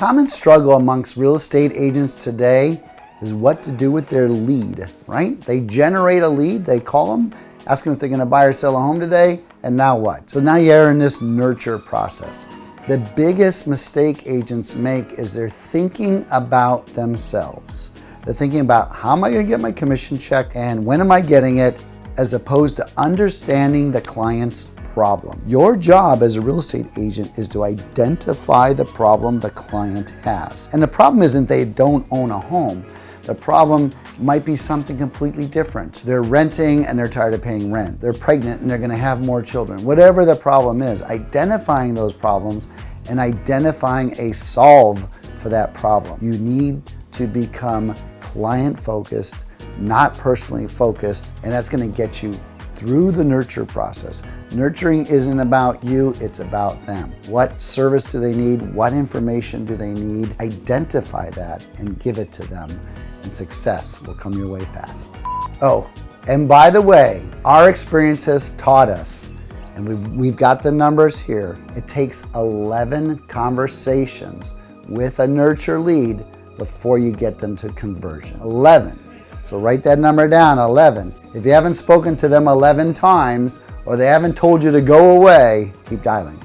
common struggle amongst real estate agents today is what to do with their lead, right? They generate a lead, they call them, ask them if they're gonna buy or sell a home today, and now what? So now you're in this nurture process. The biggest mistake agents make is they're thinking about themselves. They're thinking about how am I gonna get my commission check and when am I getting it, as opposed to understanding the client's problem. Your job as a real estate agent is to identify the problem the client has. And the problem isn't they don't own a home. The problem might be something completely different. They're renting and they're tired of paying rent. They're pregnant and they're gonna have more children. Whatever the problem is, identifying those problems and identifying a solve for that problem. You need to become client-focused, not personally focused, and that's gonna get you through the nurture process. Nurturing isn't about you, it's about them. What service do they need? What information do they need? Identify that and give it to them, and success will come your way fast. Oh, and by the way, our experience has taught us, and we've got the numbers here, it takes 11 conversations with a nurture lead before you get them to conversion. 11. So write that number down, 11. If you haven't spoken to them 11 times, or they haven't told you to go away, keep dialing.